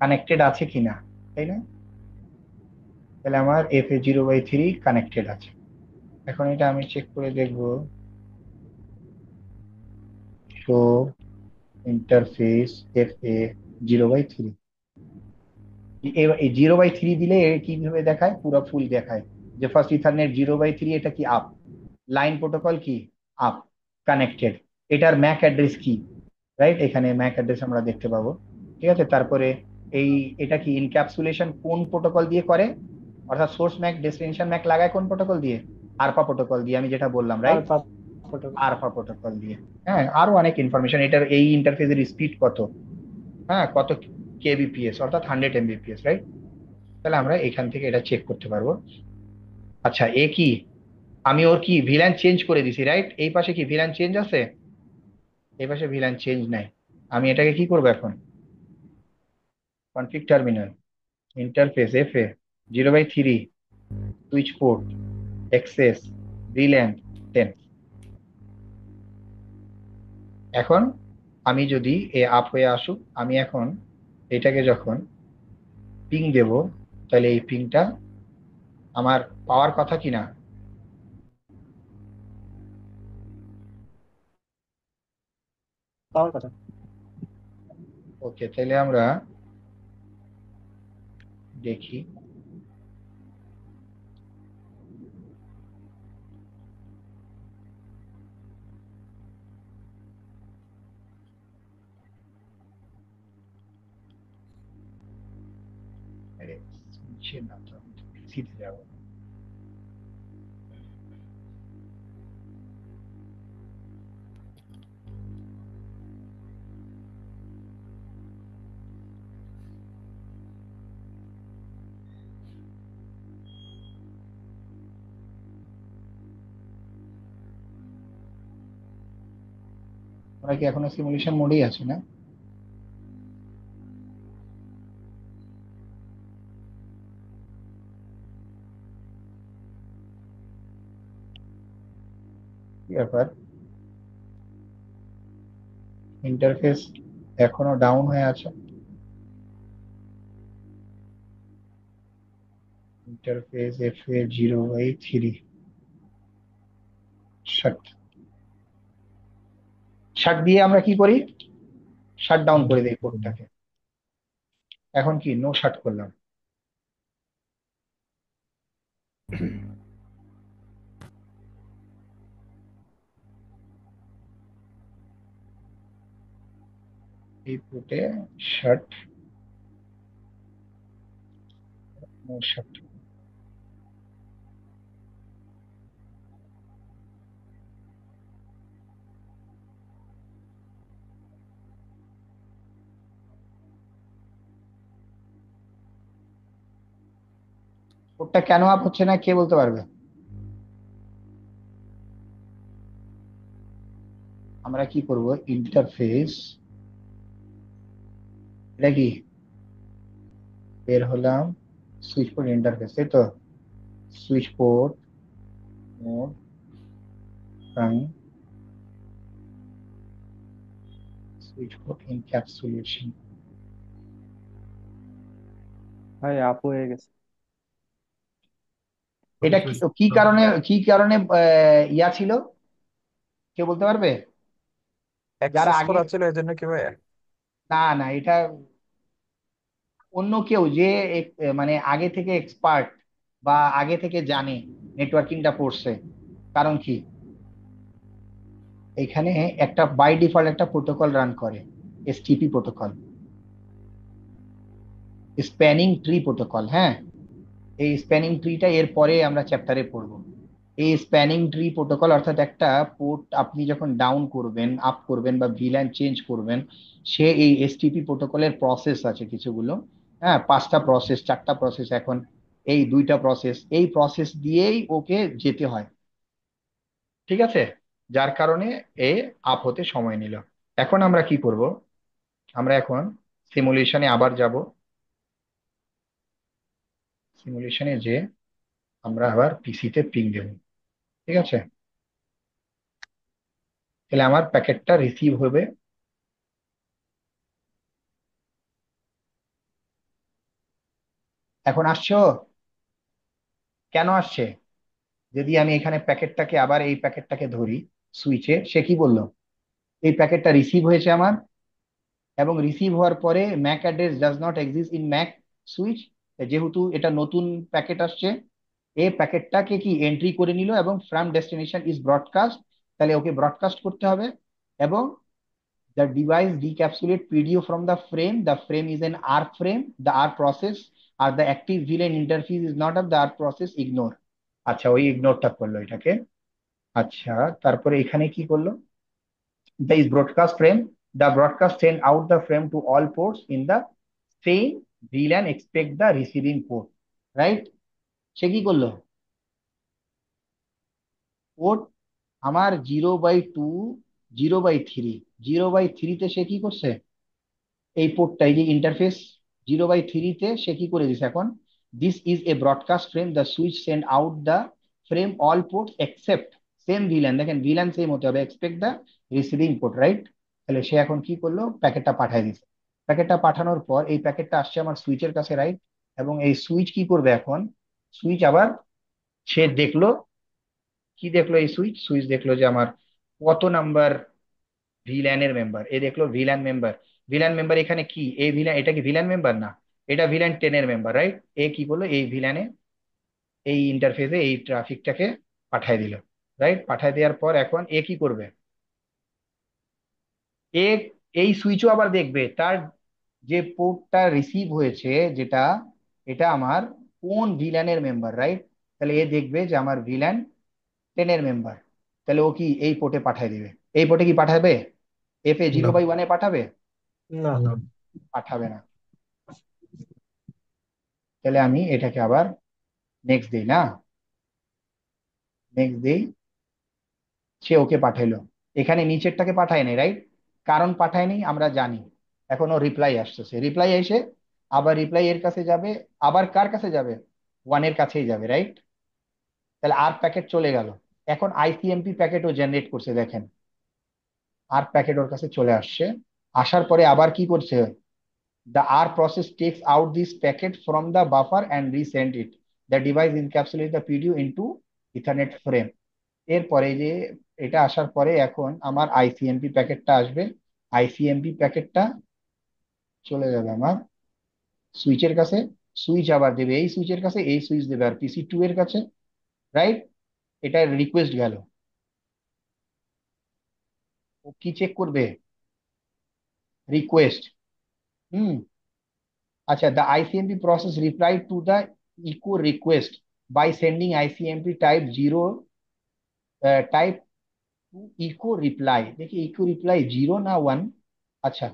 কানেক্টেড আছে কিনা, তাই না? তাহলে আমার FA0/3 কানেক্টেড আছে। এখন এটা আমি চেক করে দেখব শো ইন্টারফেস FA0/3। এই 0/3 দিলে এ কিভাবে দেখায়, পুরো ফুল দেখায় যে ফার্স্ট ইথারনেট 0/3, এটা কি আপ, লাইন প্রোটোকল কি আপ, কানেক্টেড। এটার ম্যাক অ্যাড্রেস কি, রাইট? এখানে ম্যাক অ্যাড্রেস আমরা দেখতে পাবো। ঠিক আছে, তারপরে এই এটা কি ইনক্যাপসুলেশন কোন প্রোটোকল দিয়ে করে, অর্থাৎ সোর্স ম্যাক ডেস্টিনেশন ম্যাক লাগায় কোন প্রোটোকল দিয়ে, আরপা প্রোটোকল দিয়ে, আমি যেটা বললাম, আর রাইট? ফটো। আরপা প্রোটোকল দিয়ে। হ্যাঁ, আরো অনেক ইনফরমেশন, এটার এই ইন্টারফেসের স্পিড কত, হ্যাঁ কত KBPS, অর্থাৎ 100 MBPS, রাইট? তাহলে আমরা এখান থেকে এটা চেক করতে পারবো। আচ্ছা, এ কি, আমি ওর কি ভিলান চেঞ্জ করে দিছি, রাইট? এই পাশে কি ভিলান চেঞ্জ আছে? এই পাশে ভিলান চেঞ্জ নাই। আমি এটাকে কি করবো এখন, config terminal, interface FA0/3, switch port, access, villain 10। এখন আমি যদি এ আপ হয়ে আসুক, আমি এখন এটাকে যখন পিং দেব, তাহলে এই পিংটা আমার পাওয়ার কথা কিনা? পাওয়ার কথা। ওকে, তাহলে আমরা দেখি। আরে, সুইচে না তো, আমি তো পিসিতে যাবো। ওরা কি এখনো সিমুলেশন মোডেই আছে না? কি ব্যাপার, ইন্টারফেস এখনো ডাউন হয়ে আছে। ইন্টারফেস FA0/3 শাট, শাট দিয়ে আমরা কি করি, শাট ডাউন করে দিই পোর্টটাকে। এখন কি নো শাট করলাম, এই পোর্টে শাট, নো শাট। পোর্টটা কেন আপ হচ্ছে না, কে বলতে পারবে? আমরা কি করব, ইন্টারফেস, এটা কি বের হলাম, সুইচ পোর্ট ইন্টারফেস, তাই তো, switch port mode, switch port encapsulation. ভাই আপ হয়ে গেছে। এটা কি কি কারণে, কি কারণে ইয়া ছিল, কেউ বলতে পারবে? যারা অ্যাক্সেস আগে, করা ছিল এই জন্য কি ভাই? না না, এটা অন্য কেউ যে মানে আগে থেকে এক্সপার্ট বা আগে থেকে জানে, নেটওয়ার্কিংটা পড়ছে। কারণ কি, এখানে একটা বাই ডিফল্ট একটা প্রোটোকল রান করে, STP protocol, spanning tree protocol. হ্যাঁ, এই স্প্যানিং ট্রিটা এর পরে আমরা চ্যাপ্টারে পড়বো। এই স্প্যানিং ট্রি প্রোটোকল অর্থাৎ একটা পোর্ট আপনি যখন ডাউন করবেন, আপ করবেন বা ভিল্যান চেঞ্জ করবেন, সে এই এসটিপি প্রোটোকলের প্রসেস আছে কিছুগুলো। হ্যাঁ, 5টা প্রসেস, 4টা প্রসেস, এখন এই 2টা প্রসেস, এই প্রসেস দিয়েই ওকে যেতে হয়। ঠিক আছে, যার কারণে এ আপ হতে সময় নিল। এখন আমরা কি করব, আমরা এখন সিমুলেশনে আবার যাব। সিমুলেশনে যে আমরা আবার পিসিতে পিং দেব। ঠিক আছে, তাহলে আমার প্যাকেটটা রিসিভ হবে। এখন আসছো? কেন আসছে? যদি আমি এখানে প্যাকেটটাকে আবার এই প্যাকেটটাকে ধরি সুইচে, সে কি বললো, এই প্যাকেটটা রিসিভ হয়েছে আমার, এবং রিসিভ হওয়ার পরে Mac address does not exist in Mac switch. যেহেতু এটা নতুন প্যাকেট আসছে, এই প্যাকেটটাকে কি এন্ট্রি করে নিল এবং ফ্রম ডেস্টিনেশন ইজ ব্রডকাস্ট, তাহলে ওকে ব্রডকাস্ট করতে হবে। এবং the device decapsulate PDO from the frame is an ARP frame, the ARP process or the active VLAN interface is not of the ARP process, ignore। আচ্ছা, ওই ইগনোরটা করলো এটাকে। আচ্ছা, তারপরে এখানে কি করলো, the is broadcast frame, the broadcast send out the frame to all ports in the same VLAN expect the receiving port, right? সে কি করলো, পোর্ট আমার 0/2, 0/3, 0/3-তে সে কি করছে, এই পোর্টটা, এই যে ইন্টারফেস 0/3-তে সে কি করে দিছে এখন, this is a broadcast frame, the switch send out the frame all port except same VLAN, দেখেন ভিল্যান সেম হতে হবে, expect the receiving port, right? তাহলে সে এখন কি করলো, প্যাকেটটা পাঠিয়ে দিছে। প্যাকেটটা পাঠানোর পর এই প্যাকেটটা আসছে আমার সুইচের কাছে, রাইট? এবং এই সুইচ কি করবে এখন, সুইচ আবার সে দেখলো, কি দেখলো, এই সুইচ সুইচ দেখলো যে আমার কত নাম্বার ভিল্যানের মেম্বার, এ দেখলো ভিল্যান মেম্বার। ভিল্যান মেম্বার এখানে কি, এই ভিল্যান, এটা কি ভিল্যান মেম্বার না, এটা ভিল্যান 10-এর মেম্বার, রাইট? এ কি করলো, এই ভিল্যানে এই ইন্টারফেসে এই ট্রাফিকটাকে পাঠায় দিল, রাইট? পাঠায় দেওয়ার পর এখন এ কি করবে, এ এই সুইচও আবার দেখবে তার যে পোর্টটা রিসিভ হয়েছে, যেটা, এটা আমার কোন ভিল্যানের মেম্বার, রাইট? তাহলে এ দেখবে যে আমার ভিল্যান 10-এর মেম্বার, তাহলে ও কি এই পোর্টে পাঠায় দিবে, এই পোর্টে কি পাঠাবে, এফ এ না 0/1-এ পাঠাবে? না। না পাঠাবে না। তাহলে আমি এটাকে আবার নেক্সট দিই না, নেক্সট দিই, সে ওকে পাঠাইলো। এখানে নিচেরটাকে পাঠায় নাই, রাইট? কারণ পাঠায় নাই আমরা জানি, এখন ও রিপ্লাই আসতেছে, রিপ্লাই এসে আবার রিপ্লাই এর কাছে যাবে, আবার কার কাছে যাবে, 1-এর কাছেই যাবে, রাইট? তাহলে আর প্যাকেট চলে গেল। এখন আইসিএমপি প্যাকেট ও জেনারেট করছে, দেখেন আর প্যাকেট ওর কাছে চলে আসছে। আসার পরে আবার কি করছে, the R process takes out this packet from the buffer and resend it. The device encapsulates the PDU into Ethernet frame. এরপরে যে এটা আসার পরে এখন আমার আইসিএমপি প্যাকেটটা আসবে, আইসিএমপি প্যাকেটটা চলে যাবে আমার সুইচের কাছে, সুইচ আবার দেবে এই সুইচের কাছে, এই সুইচ দেবে আর PC2 এর কাছে, রাইট? এটা রিকোয়েস্ট গেল, ও কি চেক করবে, রিকোয়েস্ট। হুম, আচ্ছা, the ICMP process replied to the echo request by sending ICMP type 0, type two echo reply, দেখি ইকো রিপ্লাই 0 না 1। আচ্ছা,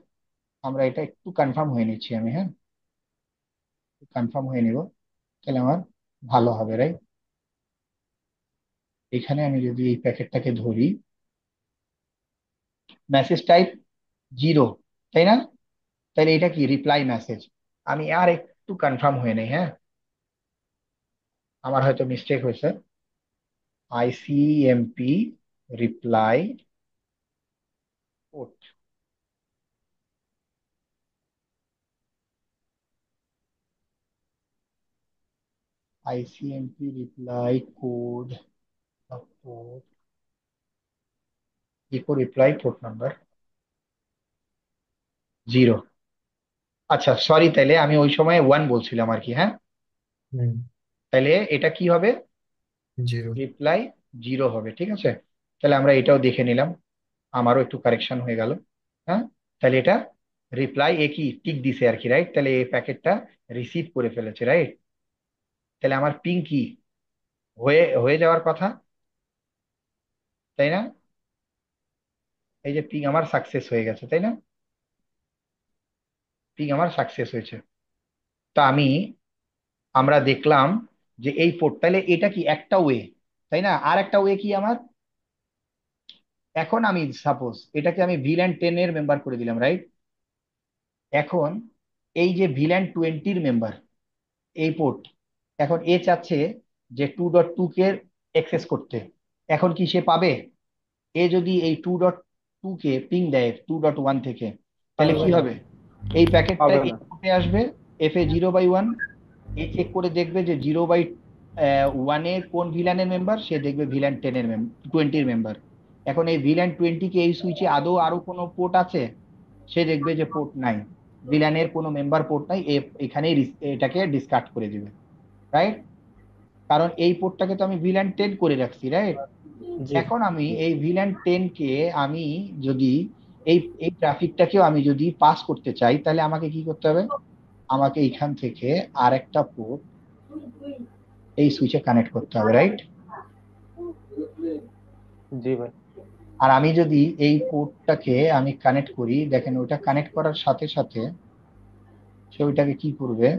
আমরা এটা একটু কনফার্ম হয়ে নিচ্ছি আমি, হ্যাঁ কনফার্ম হয়ে নিব, তাহলে আমার ভালো হবে, রাইট? এখানে আমি যদি এই প্যাকেটটাকে ধরি, মেসেজ টাইপ 0, তাই না? তাহলে এটা কি রিপ্লাই মেসেজ। আমি আর একটু কনফার্ম হয়ে নেই, হ্যাঁ আমার হয়তো মিস্টেক হয়েছে। ICMP reply port, ICMP reply code port echo reply port number 0। আচ্ছা সরি, তাইলে আমি ওই সময় 1 বলছিলাম আর কি, হ্যাঁ। হুম। তাহলে এটা কি হবে? 0। রিপ্লাই 0 হবে, ঠিক আছে। তাহলে আমরা এটাও দেখে নিলাম, আমারও একটু কারেকশন হয়ে গেল। হ্যাঁ, তাহলে এটা রিপ্লাই এ কি টিক দিছে আর কি, রাইট। তাহলে এই প্যাকেটটা রিসিভ করে ফেলেছে, রাইট। তাহলে আমার পিং কি হয়ে হয়ে যাওয়ার কথা, তাই না? এই যে পিং আমার সাকসেস হয়ে গেছে, তাই না? পিং আমার সাকসেস হয়েছে। তা আমরা দেখলাম যে এই পোর্ট, তাহলে এটা কি একটা ওয়ে, তাই না? আর একটা ওয়ে কি আমার, এখন আমি সাপোজ এটাকে আমি VLAN 10 এর মেম্বার করে দিলাম, রাইট। এখন এই যে VLAN 20 এর মেম্বার, এই পোর্ট, এখন এ চাচ্ছে যে 2.2 কে অ্যাক্সেস করতে। এখন কি সে পাবে? এ যদি এই 2.2 কে পিং দেয় 2.1 থেকে, তাহলে পারবে কি না। হবে? এই প্যাকেটটা পাবে এই না। পোর্টে আসবে, FA0/1, এ চেক করে দেখবে যে 0/1 কোন ভিলানের মেম্বার, সে দেখবে VLAN 20 মেম্বার। এখন এই VLAN 20 কে এই সুইচে আদৌ আরো কোনো পোর্ট আছে? সে দেখবে যে পোর্ট নাই, ভিলানের কোনো মেম্বার পোর্ট নাই, এখানেই এটাকে ডিসকার্ড করে দিবে, রাইট। কারণ এই পোর্টটাকে তো আমি VLAN 10 করে রাখছি, রাইট। জি। এখন আমি এই VLAN 10 কে আমি যদি এই এই ট্রাফিকটাকেও আমি যদি পাস করতে চাই, তাহলে আমাকে কি করতে হবে? আমাকে এইখান থেকে আরেকটা পোর্ট এই সুইচে কানেক্ট করতে হবে, রাইট। জি ভাই। আর আমি যদি এই পোর্টটাকে আমি কানেক্ট করি, দেখেন ওইটা কানেক্ট করার সাথে সাথে সে ওইটাকে কি করবে,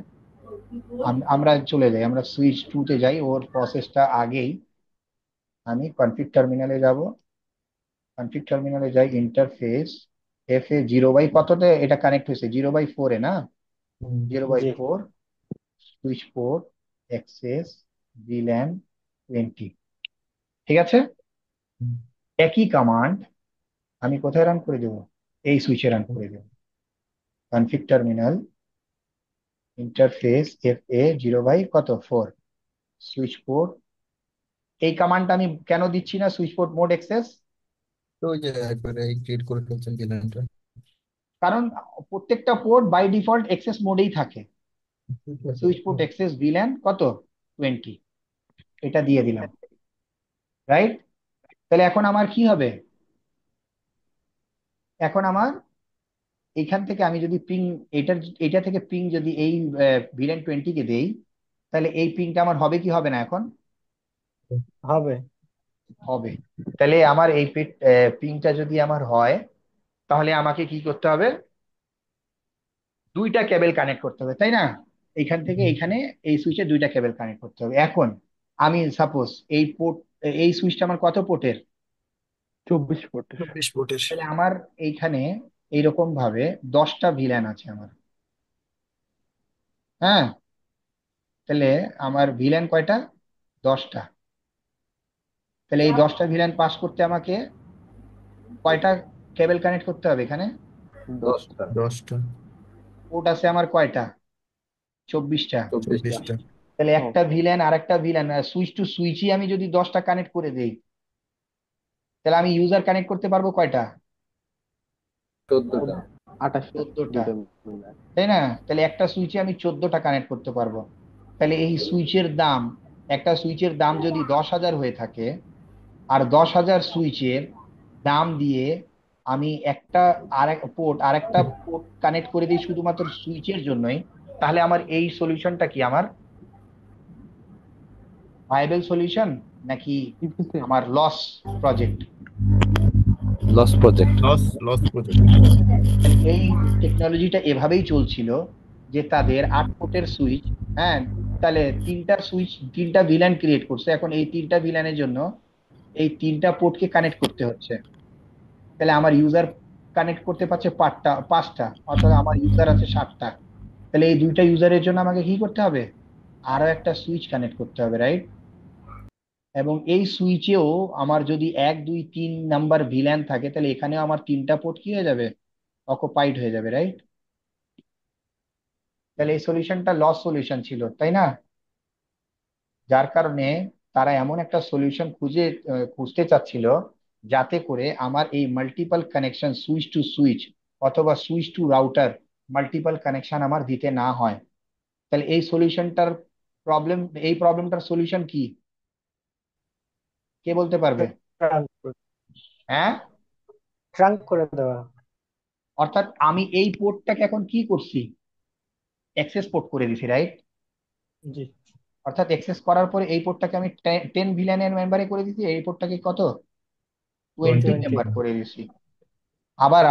আমরা চলে যাই, আমরা সুইচ 2 তে যাই, ওর প্রসেসটা আগেই। আমি কনফিগ টার্মিনালে যাব, কনফিগ টার্মিনালে যাই, ইন্টারফেস FA0 বাই কততে এটা কানেক্ট হয়েছে, 0/4 এ না, হুম। 0/4 সুইচ পোর্ট অ্যাক্সেস VLAN 20, ঠিক আছে। হুম। একই কমান্ড আমি কোথায় রান করে দেবো? এই সুইচে রান করে দেবো, config terminal interface FA0/4 switch port. এই কমান্ডটা আমি কেন দিচ্ছি না সুইচ পোর্ট মোড অ্যাক্সেস? তো ওই যে একবারে ক্রিয়েট করে ফেলছেন ভিলেনটা। কারণ প্রত্যেকটা পোর্ট বাই ডিফল্ট অ্যাক্সেস মোডেই থাকে। ঠিক আছে। সুইচ পোর্ট অ্যাক্সেস VLAN কত, 20, এটা দিয়ে দিলাম, রাইট। তাহলে এখন আমার কি হবে? এখন আমার এখান থেকে আমি যদি পিং, এটা থেকে পিং যদি এই VLAN 20 কে দেই, তাহলে এই পিংটা আমার হবে কি হবে না এখন? হবে। হবে। তাহলে আমার এই পিংটা যদি আমার হয়, তাহলে আমাকে কি করতে হবে? দুইটা কেবল কানেক্ট করতে হবে, তাই না? এইখান থেকে হুম। এইখানে এই সুইচে দুইটা কেবল কানেক্ট করতে হবে। এখন আমি সাপোজ এই পোর্ট, এই সুইচটা আমার কত পোর্টের? 24 ফুটের। 24 ফুটের। তাহলে আমার এইখানে এইরকম ভাবে 10টা ভিলান আছে আমার, হ্যাঁ। তাহলে আমার ভিলেন কয়টা? 10টা। তাহলে এই 10টা ভিলেন পাস করতে আমাকে কয়টা কেবল কানেক্ট করতে হবে এখানে? 10টা। 10টা। পোর্ট আছে আমার কয়টা? 24টা। 24টা। 24টা। তাহলে ও, একটা ভিলেন আর একটা ভিলেন, সুইচ টু সুইচই আমি যদি 10টা কানেক্ট করে দেই, তাহলে আমি ইউজার কানেক্ট করতে পারবো কয়টা? 14টা। 28টা 14টা, দুইটা মিলে। তাই না? তাহলে একটা সুইচে আমি 14টা কানেক্ট করতে পারবো। তাহলে এই সুইচের দাম, একটা সুইচের দাম যদি 10,000 হয়ে থাকে, আর 10,000 সুইচের দাম দিয়ে আমি একটা আরেকটা পোর্ট কানেক্ট করে দিই শুধুমাত্র সুইচের জন্যই, তাহলে আমার এই সলিউশনটা কি আমার ভাইবেল সলিউশন, নাকি ইফিসিয়েন্ট। আমার loss project? Loss project. Loss project. এই টেকনোলজিটা এভাবেই চলছিল, যে তাদের 8 পোর্টের সুইচ, হ্যাঁ। তাহলে তিনটা সুইচ, তিনটা ভিলান ক্রিয়েট করছে, এখন এই তিনটা ভিলানের জন্য এই তিনটা পোর্টকে কানেক্ট করতে হচ্ছে। তাহলে আমার ইউজার কানেক্ট করতে পারছে 5টা, অর্থাৎ আমার ইউজার আছে 7টা। তাহলে এই দুইটা ইউজারের জন্য আমাকে কি করতে হবে? আরো একটা সুইচ কানেক্ট করতে হবে, রাইট। এবং এই সুইচেও আমার যদি 1 2 3 নাম্বার ভিল্যান থাকে, তাহলে এখানেও আমার তিনটা পোর্ট কি হয়ে যাবে? অকুপাইড হয়ে যাবে, রাইট। তাহলে এই সলিউশনটা লস সলিউশন ছিল, তাই না? যার কারণে তারা এমন একটা সলিউশন খুঁজতে চাচ্ছিল যাতে করে আমার এই multiple connection, switch to switch অথবা switch to router, multiple connection আমার দিতে না হয়। তাহলে প্রবলেম এই প্রবলেমটার সলিউশন কি, কে বলতে পারবে? ট্রাঙ্ক হ্যাঁ, ট্রাঙ্ক করে দেওয়া। অর্থাৎ আমি এই পোর্টটাকে এখন কি করছি, অ্যাক্সেস পোর্ট করে দিছি, রাইট? জি, অর্থাৎ অ্যাক্সেস করার পরে এই পোর্টটাকে আমি 10 ভিলিয়নের মেম্বারে করে দিছি, এই পোর্টটাকে কত, 20 20। মেম্বার করে দিছি। আবার